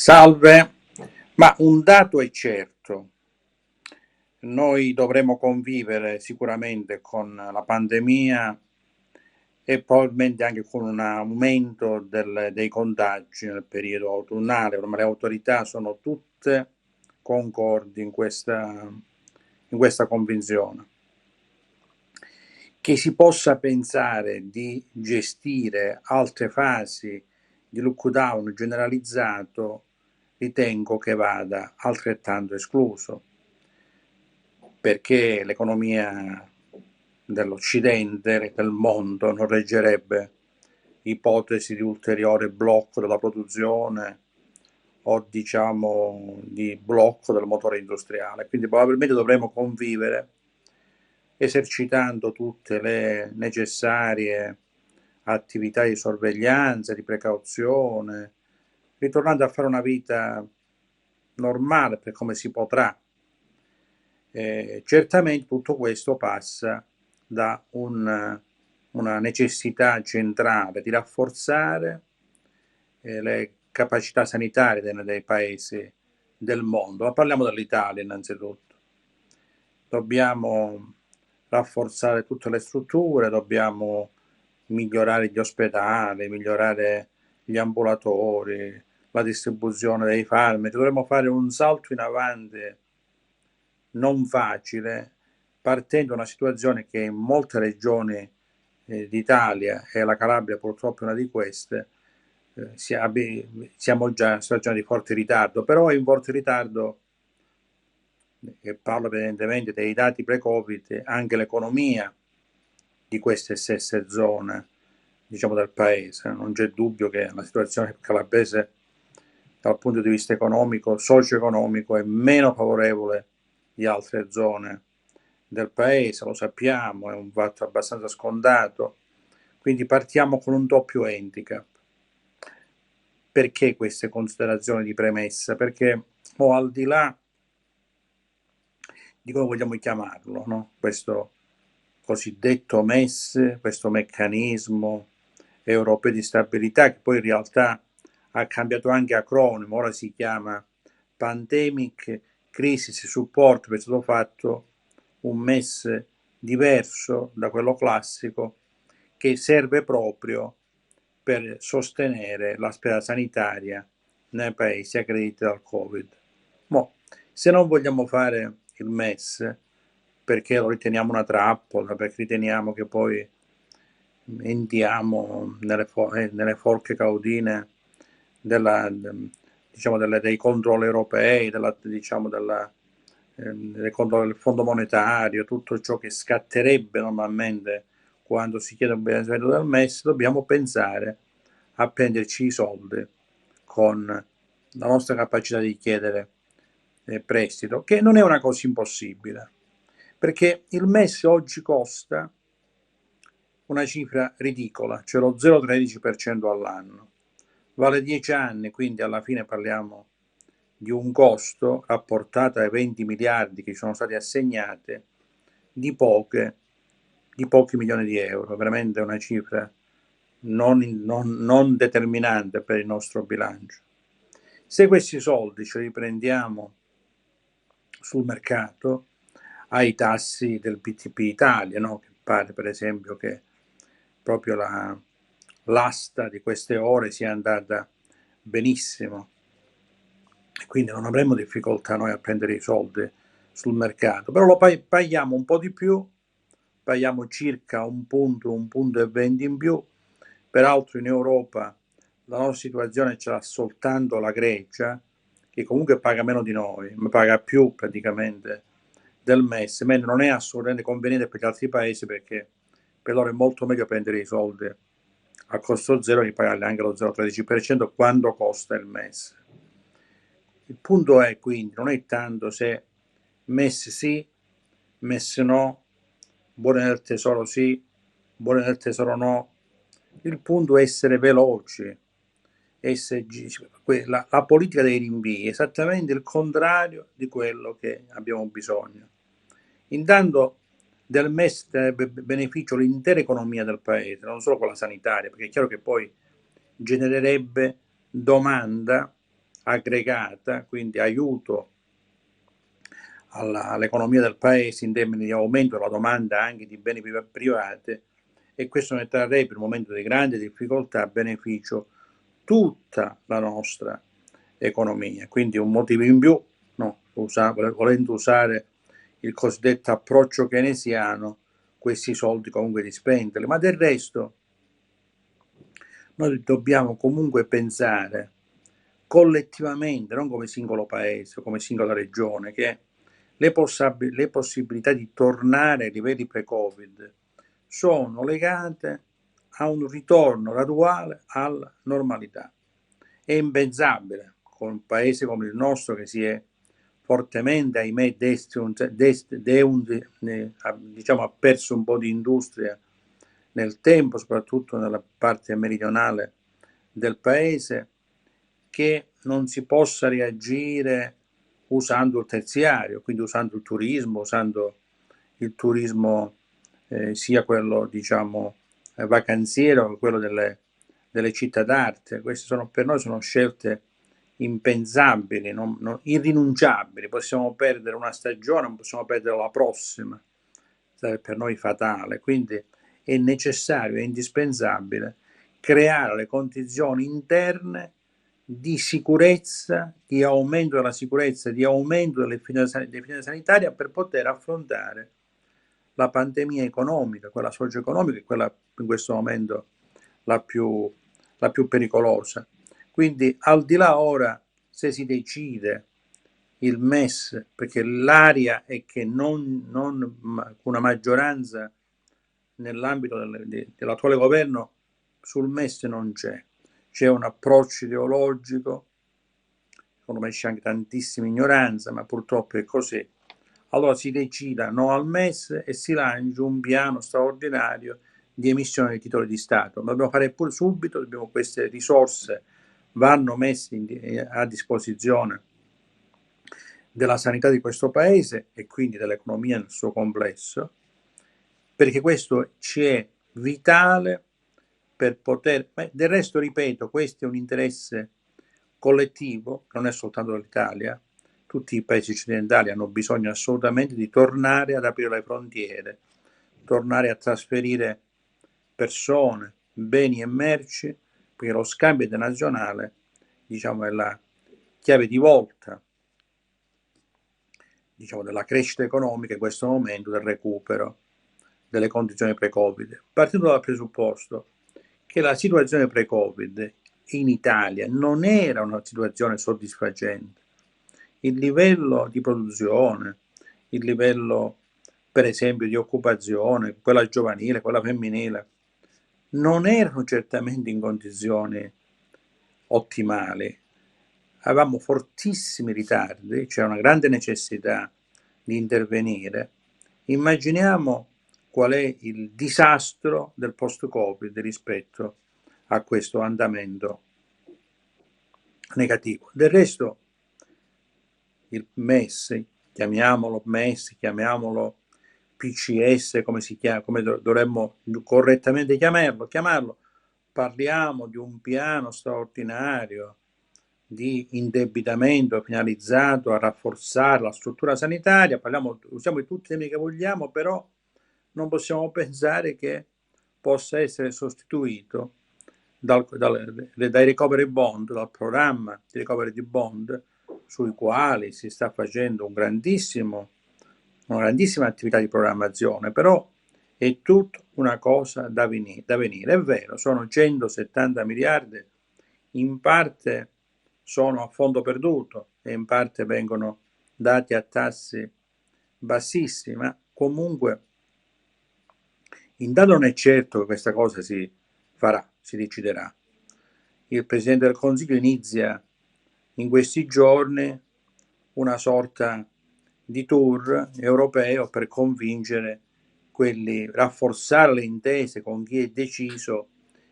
Salve, ma un dato è certo, noi dovremo convivere sicuramente con la pandemia e probabilmente anche con un aumento dei contagi nel periodo autunnale, ormai le autorità sono tutte concordi in questa convinzione. Che si possa pensare di gestire altre fasi di lockdown generalizzato ritengo che vada altrettanto escluso, perché l'economia dell'Occidente, del mondo, non reggerebbe ipotesi di ulteriore blocco della produzione o diciamo di blocco del motore industriale. Quindi probabilmente dovremo convivere esercitando tutte le necessarie attività di sorveglianza, di precauzione, ritornando a fare una vita normale per come si potrà. Certamente tutto questo passa da una necessità centrale di rafforzare le capacità sanitarie dei paesi del mondo, ma parliamo dell'Italia innanzitutto. Dobbiamo rafforzare tutte le strutture, dobbiamo migliorare gli ospedali, migliorare gli ambulatori, la distribuzione dei farmaci, dovremmo fare un salto in avanti non facile, partendo da una situazione che in molte regioni d'Italia, e la Calabria purtroppo è una di queste, siamo già in situazione di forte ritardo, però è in forte ritardo, e parlo evidentemente dei dati pre-Covid, anche l'economia di queste stesse zone, diciamo, del paese. Non c'è dubbio che la situazione calabrese dal punto di vista economico, socio-economico, è meno favorevole di altre zone del paese, lo sappiamo, è un fatto abbastanza scontato. Quindi partiamo con un doppio handicap. Perché queste considerazioni di premessa? Perché al di là di come vogliamo chiamarlo, no? Questo cosiddetto MES, questo meccanismo europeo di stabilità, che poi in realtà ha cambiato anche acronimo, ora si chiama Pandemic Crisis Support, perché è stato fatto un MES diverso da quello classico, che serve proprio per sostenere la spesa sanitaria nei paesi aggrediti dal Covid. Se non vogliamo fare il MES, perché lo riteniamo una trappola, perché riteniamo che poi entriamo nelle forche caudine diciamo, dei controlli europei, diciamo, del controllo del Fondo monetario, tutto ciò che scatterebbe normalmente quando si chiede un bilanciamento del MES, dobbiamo pensare a prenderci i soldi con la nostra capacità di chiedere prestito, che non è una cosa impossibile, perché il MES oggi costa una cifra ridicola, cioè lo 0,13% all'anno. Vale 10 anni, quindi alla fine parliamo di un costo rapportato ai 20 miliardi che ci sono stati assegnati di pochi milioni di euro, veramente una cifra non determinante per il nostro bilancio. Se questi soldi ce li prendiamo sul mercato ai tassi del BTP Italia, no? Che pare per esempio che proprio l'asta di queste ore sia andata benissimo, quindi non avremo difficoltà noi a prendere i soldi sul mercato, però lo paghiamo un po' di più, paghiamo circa un punto e 20 in più. Peraltro in Europa la nostra situazione ce l'ha soltanto la Grecia, che comunque paga meno di noi, ma paga più praticamente del MES, mentre non è assolutamente conveniente per gli altri paesi, perché per loro è molto meglio prendere i soldi a costo zero che pagarli anche lo 0,13% quando costa il MES. Il punto è quindi, non è tanto se MES sì, MES no, buone del tesoro sì, buone del tesoro no. Il punto è essere veloci, la politica dei rinvii è esattamente il contrario di quello che abbiamo bisogno. Intanto del MES avrebbe beneficio l'intera economia del paese, non solo quella sanitaria, perché è chiaro che poi genererebbe domanda aggregata, quindi aiuto all'economia del paese in termini di aumento della domanda anche di beni privati, e questo ne trarrebbe in un momento di grande difficoltà a beneficio tutta la nostra economia. Quindi un motivo in più, no, volendo usare il cosiddetto approccio keynesiano, questi soldi comunque di spenderli, ma del resto noi dobbiamo comunque pensare collettivamente, non come singolo paese o come singola regione, che le possibilità di tornare ai livelli pre-Covid sono legate a un ritorno graduale alla normalità. È impensabile con un paese come il nostro che si è fortemente, ahimè, diciamo, ha perso un po' di industria nel tempo, soprattutto nella parte meridionale del paese, che non si possa reagire usando il terziario, quindi usando il turismo sia quello diciamo vacanziero che quello delle città d'arte. Queste per noi sono scelte impensabili, irrinunciabili. Possiamo perdere una stagione, non possiamo perdere la prossima, sarebbe per noi fatale. Quindi è necessario, è indispensabile creare le condizioni interne di sicurezza, di aumento della sicurezza, di aumento dell'efficienza sanitaria per poter affrontare la pandemia economica, quella socio-economica, quella in questo momento la più, la più pericolosa. Quindi al di là ora se si decide il MES, perché l'aria è che una maggioranza nell'ambito dell'attuale governo sul MES non c'è un approccio ideologico, secondo me c'è anche tantissima ignoranza, ma purtroppo è così. Allora si decida no al MES e si lancia un piano straordinario di emissione di titoli di Stato. Lo dobbiamo fare pure subito, queste risorse vanno messe a disposizione della sanità di questo paese e quindi dell'economia nel suo complesso, perché questo ci è vitale per poter. Del resto, ripeto, questo è un interesse collettivo, non è soltanto dell'Italia. Tutti i paesi occidentali hanno bisogno assolutamente di tornare ad aprire le frontiere, tornare a trasferire persone, beni e merci, perché lo scambio internazionale, diciamo, è la chiave di volta, diciamo, della crescita economica in questo momento, del recupero delle condizioni pre-Covid, partendo dal presupposto che la situazione pre-Covid in Italia non era una situazione soddisfacente. Il livello di produzione, il livello per esempio di occupazione, quella giovanile, quella femminile, non erano certamente in condizioni ottimali. Avevamo fortissimi ritardi, c'era una grande necessità di intervenire. Immaginiamo qual è il disastro del post-Covid rispetto a questo andamento negativo. Del resto, il MES, chiamiamolo MES, chiamiamolo PCS, come dovremmo correttamente chiamarlo, parliamo di un piano straordinario di indebitamento finalizzato a rafforzare la struttura sanitaria, usiamo di tutti i temi che vogliamo, però non possiamo pensare che possa essere sostituito dai recovery bond, dal programma di recovery di bond, sui quali si sta facendo una grandissima attività di programmazione, però è tutta una cosa da venire. È vero, sono 170 miliardi, in parte sono a fondo perduto e in parte vengono dati a tassi bassissimi, ma comunque intanto non è certo che questa cosa si farà, si deciderà. Il Presidente del Consiglio inizia in questi giorni una sorta di tour europeo per convincere rafforzare le intese con chi è deciso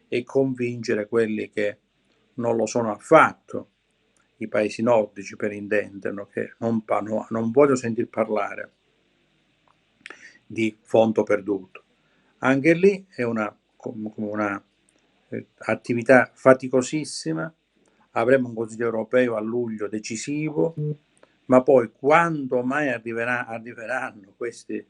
e convincere quelli che non lo sono affatto, i paesi nordici per intenderlo, che non voglio sentir parlare di fondo perduto. Anche lì è una attività faticosissima, avremo un Consiglio europeo a luglio decisivo, ma poi quando mai arriveranno questi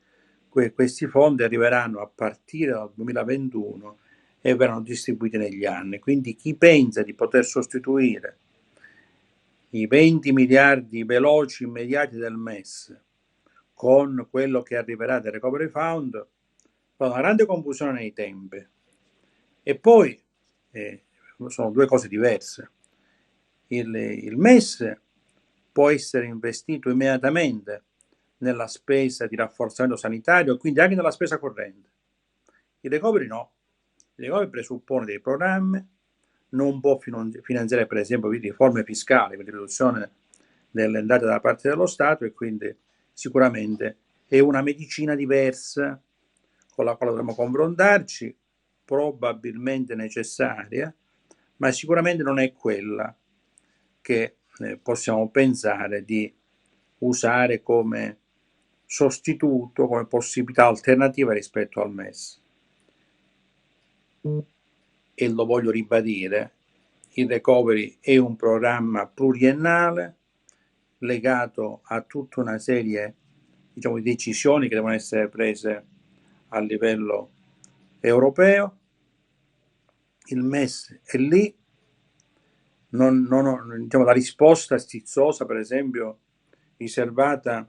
fondi, arriveranno a partire dal 2021 e verranno distribuiti negli anni. Quindi chi pensa di poter sostituire i 20 miliardi veloci immediati del MES con quello che arriverà del Recovery Fund, fa una grande confusione nei tempi. E poi sono due cose diverse. Il MES può essere investito immediatamente nella spesa di rafforzamento sanitario e quindi anche nella spesa corrente. Il recovery no. Il recovery presuppone dei programmi, non può finanziare per esempio riforme fiscali, per riduzione delle entrate da parte dello Stato, e quindi sicuramente è una medicina diversa con la quale dovremo confrontarci, probabilmente necessaria, ma sicuramente non è quella che possiamo pensare di usare come sostituto, come possibilità alternativa rispetto al MES. E lo voglio ribadire, il recovery è un programma pluriennale legato a tutta una serie, diciamo, di decisioni che devono essere prese a livello europeo. Il MES è lì, diciamo, la risposta stizzosa, per esempio, riservata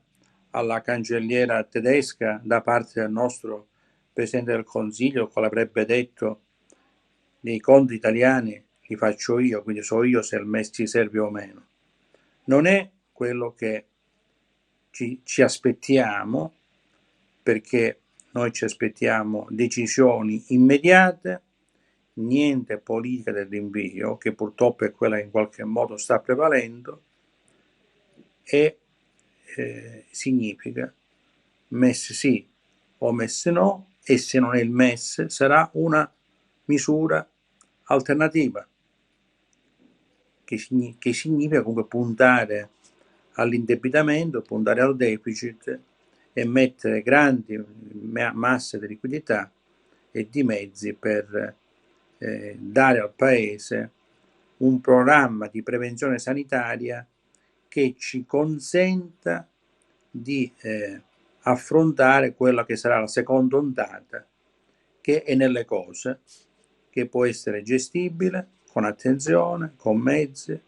alla cancelliera tedesca da parte del nostro Presidente del Consiglio, il quale avrebbe detto: nei conti italiani li faccio io, quindi so io se il MES ci serve o meno. Non è quello che ci aspettiamo, perché noi ci aspettiamo decisioni immediate, niente politica del rinvio, che purtroppo è quella che in qualche modo sta prevalendo, e significa MES sì o MES no, e se non è il MES sarà una misura alternativa, che significa comunque puntare all'indebitamento, puntare al deficit e mettere grandi masse di liquidità e di mezzi per dare al Paese un programma di prevenzione sanitaria che ci consenta di affrontare quella che sarà la seconda ondata, che è nelle cose, che può essere gestibile con attenzione, con mezzi,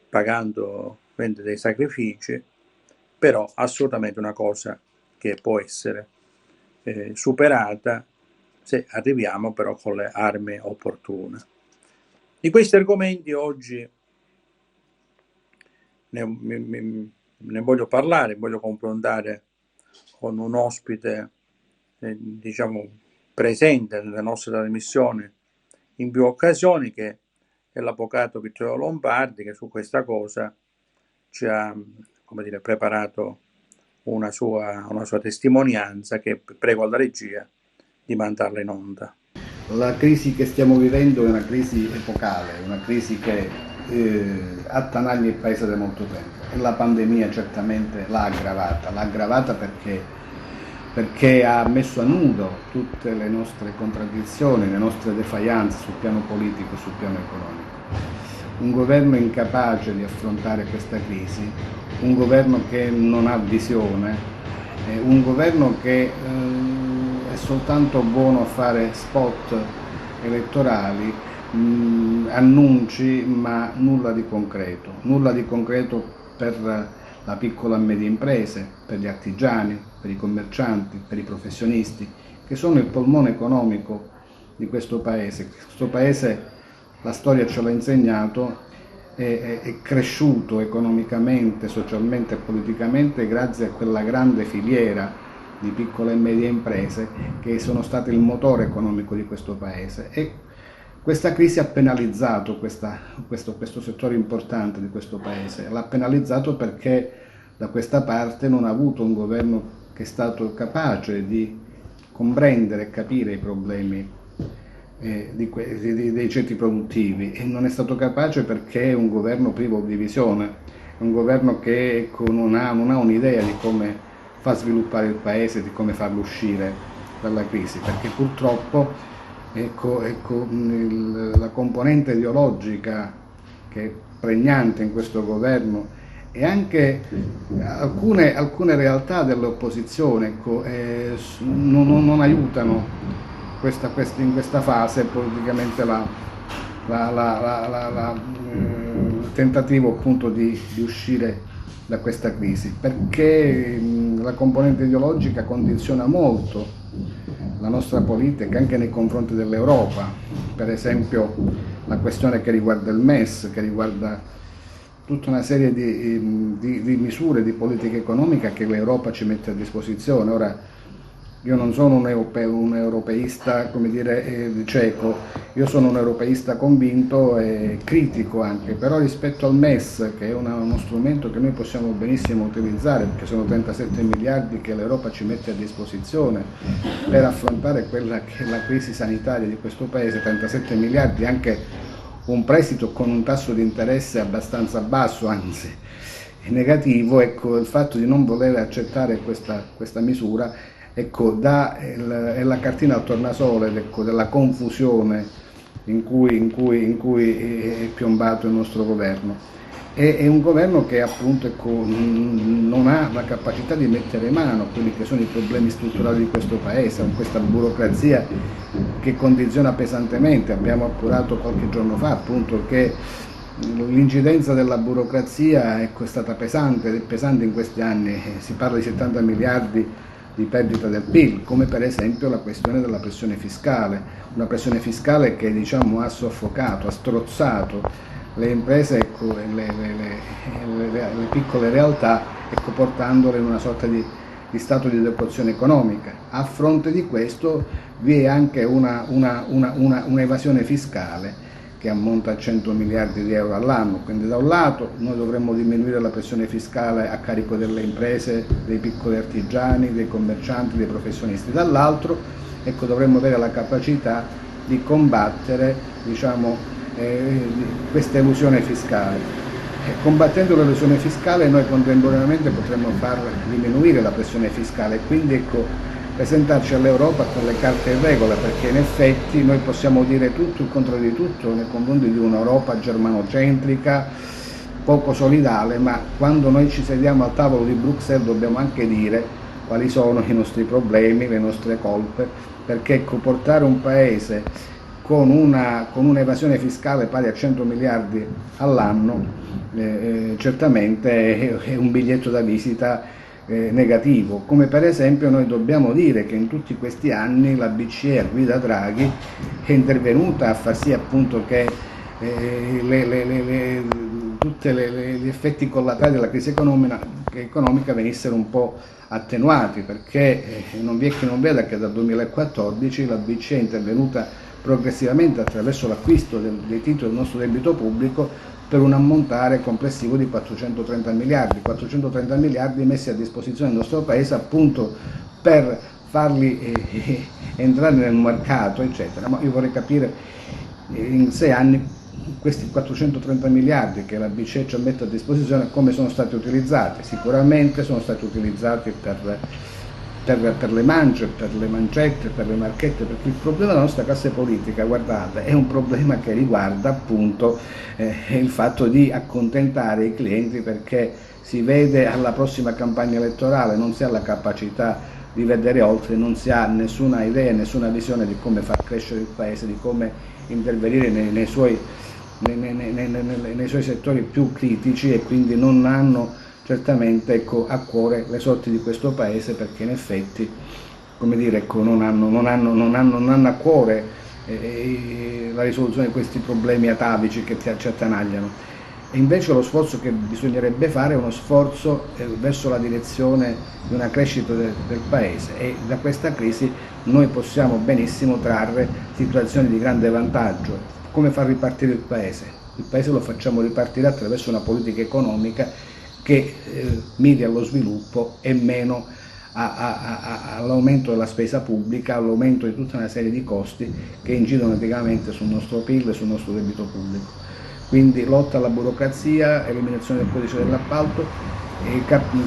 pagando dei sacrifici, però assolutamente una cosa che può essere superata se arriviamo però con le armi opportune. Di questi argomenti oggi ne voglio parlare, voglio confrontare con un ospite diciamo presente nelle nostre trasmissioni in più occasioni, che è l'avvocato Vittorio Lombardi, che su questa cosa ci ha, come dire, preparato una sua testimonianza, che prego alla regia di mandarla in onda. La crisi che stiamo vivendo è una crisi epocale, una crisi che attanaglia il Paese da molto tempo, e la pandemia certamente l'ha aggravata perché ha messo a nudo tutte le nostre contraddizioni, le nostre defianze sul piano politico e sul piano economico. Un governo incapace di affrontare questa crisi, un governo che non ha visione, un governo che è soltanto buono a fare spot elettorali, annunci, ma nulla di concreto per la piccola e media imprese, per gli artigiani, per i commercianti, per i professionisti, che sono il polmone economico di questo Paese. Questo Paese, la storia ce l'ha insegnato, è cresciuto economicamente, socialmente e politicamente grazie a quella grande filiera di piccole e medie imprese che sono state il motore economico di questo Paese. E questa crisi ha penalizzato questo settore importante di questo Paese, l'ha penalizzato perché da questa parte non ha avuto un governo che è stato capace di comprendere e capire i problemi dei ceti produttivi, e non è stato capace perché è un governo privo di visione, è un governo che non ha un'idea di come far sviluppare il Paese, di come farlo uscire dalla crisi, perché purtroppo la componente ideologica che pregnante in questo governo e anche alcune realtà dell'opposizione, ecco, non aiutano in questa fase politicamente il tentativo appunto di uscire da questa crisi, perché la componente ideologica condiziona molto la nostra politica anche nei confronti dell'Europa. Per esempio la questione che riguarda il MES, che riguarda tutta una serie di misure di politica economica che l'Europa ci mette a disposizione. Ora, io non sono un europeista, come dire, cieco, io sono un europeista convinto e critico anche, però rispetto al MES, che è uno strumento che noi possiamo benissimo utilizzare, perché sono 37 miliardi che l'Europa ci mette a disposizione per affrontare quella che è la crisi sanitaria di questo Paese, 37 miliardi, anche un prestito con un tasso di interesse abbastanza basso, anzi negativo, ecco, il fatto di non voler accettare questa misura, ecco, è la cartina al tornasole, ecco, della confusione in cui è piombato il nostro governo. È un governo che appunto, ecco, non ha la capacità di mettere mano a quelli che sono i problemi strutturali di questo Paese, con questa burocrazia che condiziona pesantemente. Abbiamo appurato qualche giorno fa appunto che l'incidenza della burocrazia, ecco, è stata pesante in questi anni, si parla di 70 miliardi di perdita del PIL, come per esempio la questione della pressione fiscale, una pressione fiscale che, diciamo, ha soffocato, ha strozzato le imprese, ecco, le piccole realtà, ecco, portandole in una sorta di stato di depressione economica. A fronte di questo vi è anche un'evasione fiscale che ammonta a 100 miliardi di euro all'anno, quindi da un lato noi dovremmo diminuire la pressione fiscale a carico delle imprese, dei piccoli artigiani, dei commercianti, dei professionisti, dall'altro, ecco, dovremmo avere la capacità di combattere, diciamo, questa elusione fiscale. Combattendo l'elusione fiscale noi contemporaneamente potremmo far diminuire la pressione fiscale, quindi, ecco, presentarci all'Europa con le carte in regola, perché in effetti noi possiamo dire tutto il contrario di tutto nei confronti di un'Europa germanocentrica, poco solidale, ma quando noi ci sediamo al tavolo di Bruxelles dobbiamo anche dire quali sono i nostri problemi, le nostre colpe, perché, ecco, portare un paese con un'evasione fiscale pari a 100 miliardi all'anno certamente è un biglietto da visita negativo, come per esempio noi dobbiamo dire che in tutti questi anni la BCE a guida Draghi è intervenuta a far sì appunto che tutti gli effetti collaterali della crisi economica venissero un po' attenuati, perché non vi è chi non veda che dal 2014 la BCE è intervenuta progressivamente attraverso l'acquisto dei titoli del nostro debito pubblico per un ammontare complessivo di 430 miliardi messi a disposizione del nostro Paese appunto per farli entrare nel mercato, eccetera. Ma io vorrei capire in 6 anni questi 430 miliardi che la BCE ci mette a disposizione come sono stati utilizzati. Sicuramente sono stati utilizzati per le mance, per le mancette, per le marchette, perché il problema della nostra classe politica, guardate, è un problema che riguarda appunto il fatto di accontentare i clienti, perché si vede alla prossima campagna elettorale, non si ha la capacità di vedere oltre, non si ha nessuna idea, nessuna visione di come far crescere il Paese, di come intervenire nei suoi settori più critici, e quindi non hanno certamente, ecco, a cuore le sorti di questo Paese, perché in effetti, come dire, ecco, non hanno a cuore la risoluzione di questi problemi atavici che ci attanagliano. E invece lo sforzo che bisognerebbe fare è uno sforzo verso la direzione di una crescita del Paese, e da questa crisi noi possiamo benissimo trarre situazioni di grande vantaggio. Come far ripartire il Paese? Il Paese lo facciamo ripartire attraverso una politica economica che miri allo sviluppo e meno all'aumento della spesa pubblica, all'aumento di tutta una serie di costi che incidono negativamente sul nostro PIL e sul nostro debito pubblico. Quindi lotta alla burocrazia, eliminazione del codice dell'appalto,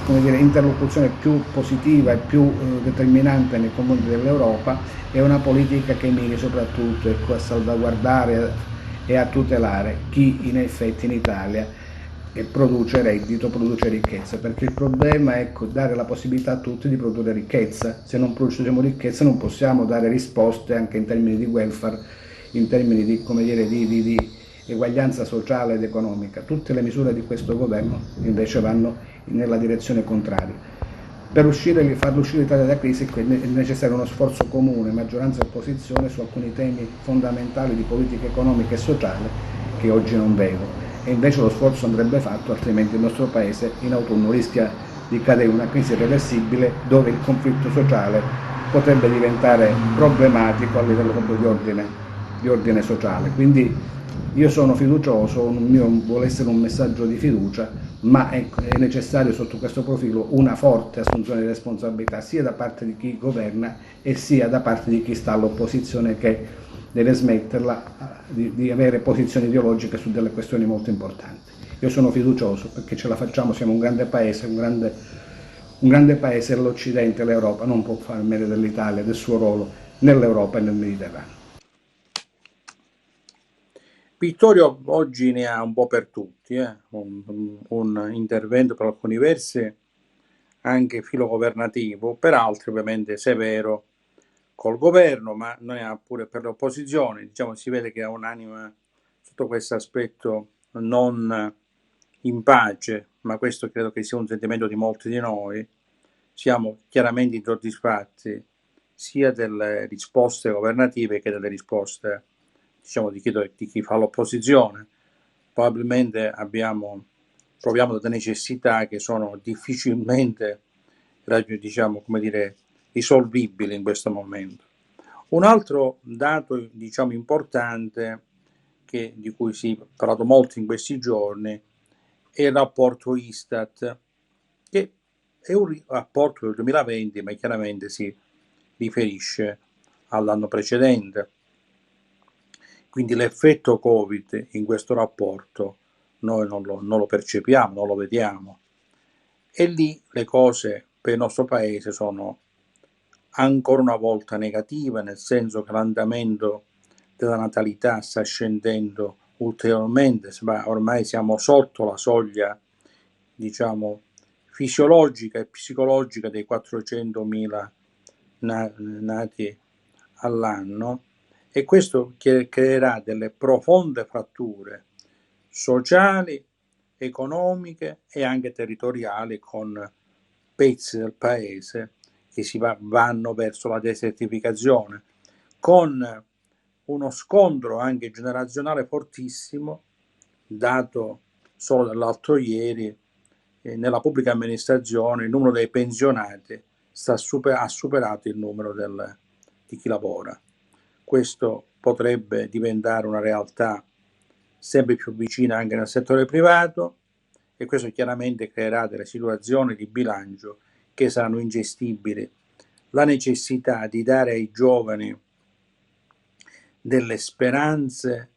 interlocuzione più positiva e più determinante nei confronti dell'Europa, e una politica che miri soprattutto, ecco, a salvaguardare e a tutelare chi in effetti in Italia produce reddito, produce ricchezza, perché il problema è dare la possibilità a tutti di produrre ricchezza. Se non produciamo ricchezza non possiamo dare risposte anche in termini di welfare, in termini di, come dire, di eguaglianza sociale ed economica. Tutte le misure di questo governo invece vanno nella direzione contraria. Per farlo uscire l'Italia dalla crisi è necessario uno sforzo comune, maggioranza e opposizione, su alcuni temi fondamentali di politica economica e sociale che oggi non vedo. E invece lo sforzo andrebbe fatto, altrimenti il nostro Paese in autunno rischia di cadere in una crisi irreversibile dove il conflitto sociale potrebbe diventare problematico a livello proprio di ordine sociale. Quindi io sono fiducioso, il mio vuole essere un messaggio di fiducia, ma è necessario sotto questo profilo una forte assunzione di responsabilità sia da parte di chi governa e sia da parte di chi sta all'opposizione, che deve smetterla di avere posizioni ideologiche su delle questioni molto importanti. Io sono fiducioso perché ce la facciamo, siamo un grande paese, un grande paese e l'Occidente, l'Europa non può fare meno dell'Italia, del suo ruolo nell'Europa e nel Mediterraneo. Vittorio oggi ne ha un po' per tutti, un intervento per alcuni versi anche filogovernativo, per altri ovviamente severo col governo, ma non ne ha pure per le opposizioni. Diciamo, si vede che ha un'anima sotto questo aspetto non in pace, ma questo credo che sia un sentimento di molti di noi. Siamo chiaramente insoddisfatti sia delle risposte governative che delle risposte, diciamo, di chi fa l'opposizione. Probabilmente proviamo delle necessità che sono difficilmente, diciamo, come dire, risolvibili in questo momento. Un altro dato, diciamo, importante di cui si è parlato molto in questi giorni è il rapporto Istat, che è un rapporto del 2020, ma chiaramente si riferisce all'anno precedente. Quindi l'effetto Covid in questo rapporto noi non lo percepiamo, non lo vediamo. E lì le cose per il nostro paese sono ancora una volta negative, nel senso che l'andamento della natalità sta scendendo ulteriormente, ormai siamo sotto la soglia, diciamo, fisiologica e psicologica dei 400.000 nati all'anno, e questo creerà delle profonde fratture sociali, economiche e anche territoriali, con pezzi del paese che vanno verso la desertificazione, con uno scontro anche generazionale fortissimo, dato solo dall'altro ieri, nella pubblica amministrazione il numero dei pensionati ha superato il numero di chi lavora. Questo potrebbe diventare una realtà sempre più vicina anche nel settore privato, e questo chiaramente creerà delle situazioni di bilancio che saranno ingestibili. La necessità di dare ai giovani delle speranze,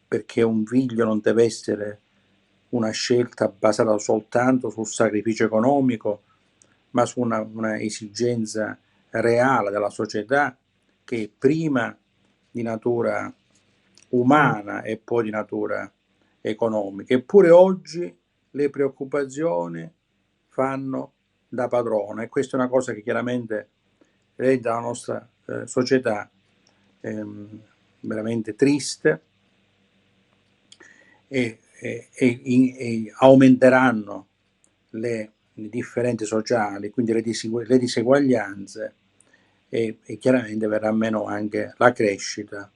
perché un figlio non deve essere una scelta basata soltanto sul sacrificio economico, ma su una esigenza reale della società, che è prima di natura umana e poi di natura economica. Eppure oggi le preoccupazioni fanno da padrona, e questa è una cosa che chiaramente rende la nostra società veramente triste, e aumenteranno le differenze sociali, quindi le diseguaglianze, e chiaramente verrà meno anche la crescita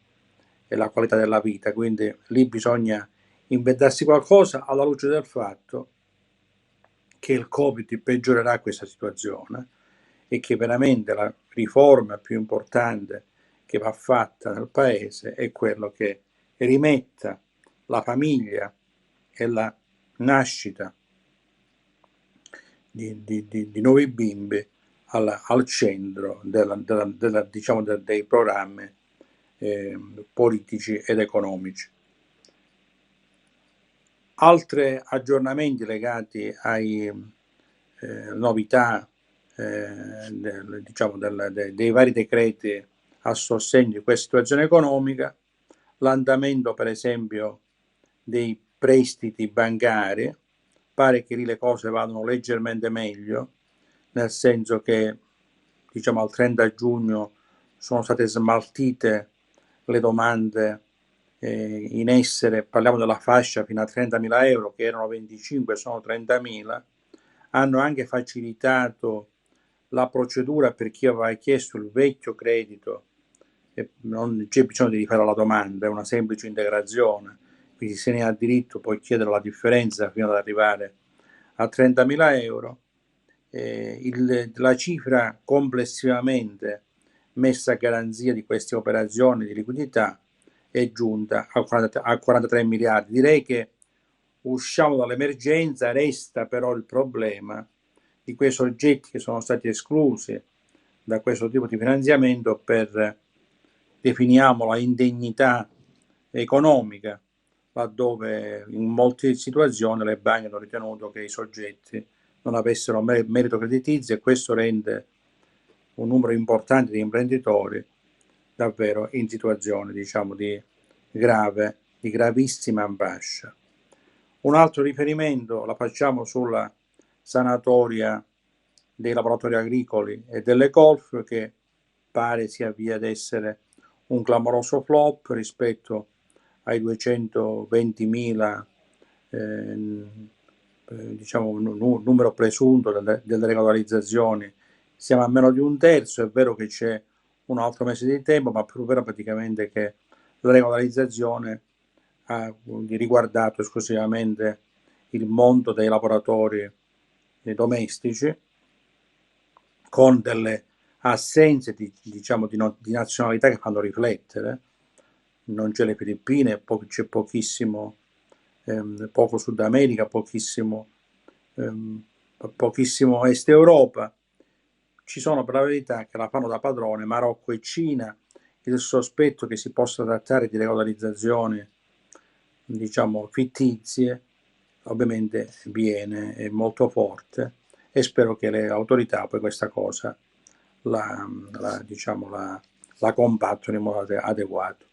e la qualità della vita. Quindi lì bisogna inventarsi qualcosa, alla luce del fatto che il Covid peggiorerà questa situazione e che veramente la riforma più importante che va fatta nel Paese è quello che rimetta la famiglia e la nascita di nuovi bimbi al centro diciamo, dei programmi politici ed economici. Altri aggiornamenti legati ai novità diciamo, dei vari decreti a sostegno di questa situazione economica: l'andamento per esempio dei prestiti bancari, pare che lì le cose vadano leggermente meglio, nel senso che diciamo al 30 giugno sono state smaltite le domande in essere, parliamo della fascia fino a 30.000 euro, che erano 25, sono 30.000, hanno anche facilitato la procedura per chi aveva chiesto il vecchio credito, e non c'è bisogno di rifare la domanda, è una semplice integrazione, quindi se ne ha diritto puoi chiedere la differenza fino ad arrivare a 30.000 euro. La cifra complessivamente messa a garanzia di queste operazioni di liquidità è giunta a 43 miliardi. Direi che usciamo dall'emergenza, resta però il problema di quei soggetti che sono stati esclusi da questo tipo di finanziamento per, definiamola, indegnità economica, laddove in molte situazioni le banche hanno ritenuto che i soggetti non avessero merito creditizio, e questo rende un numero importante di imprenditori davvero in situazione, diciamo, di gravissima ambascia. Un altro riferimento la facciamo sulla sanatoria dei lavoratori agricoli e delle colf, che pare sia via ad essere un clamoroso flop rispetto ai 220.000 diciamo numero presunto delle regolarizzazioni. Siamo a meno di un terzo. È vero che c'è un altro mese di tempo, ma è vero praticamente che la regolarizzazione ha riguardato esclusivamente il mondo dei lavoratori domestici, con delle assenze diciamo, di nazionalità che fanno riflettere. Non c'è le Filippine, c'è pochissimo, poco Sud America, pochissimo Est Europa. Ci sono per la verità che la fanno da padrone Marocco e Cina. Il sospetto che si possa trattare di regolarizzazioni, diciamo, fittizie, ovviamente viene, è molto forte, e spero che le autorità poi questa cosa diciamo, la combattono in modo adeguato.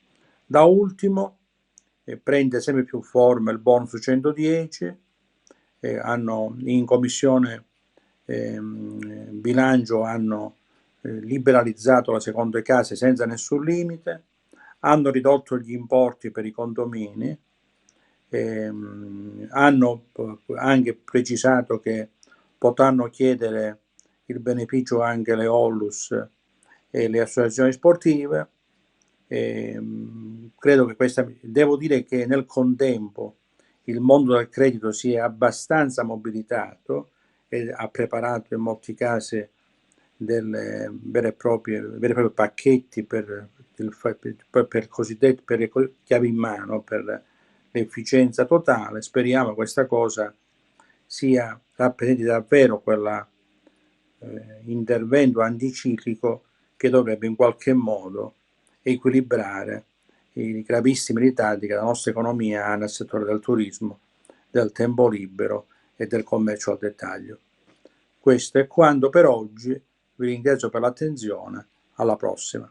Da ultimo prende sempre più forma il bonus 110, hanno in commissione bilancio hanno liberalizzato la seconde case senza nessun limite, hanno ridotto gli importi per i condomini, hanno anche precisato che potranno chiedere il beneficio anche le Onlus e le associazioni sportive. Credo che devo dire che nel contempo il mondo del credito si è abbastanza mobilitato e ha preparato in molti casi delle veri e propri pacchetti per cosiddetti per le chiavi in mano, per l'efficienza totale. Speriamo che questa cosa rappresenti davvero quella intervento anticiclico che dovrebbe in qualche modo equilibrare i gravissimi ritardi che la nostra economia ha nel settore del turismo, del tempo libero e del commercio al dettaglio. Questo è quanto per oggi, vi ringrazio per l'attenzione, alla prossima.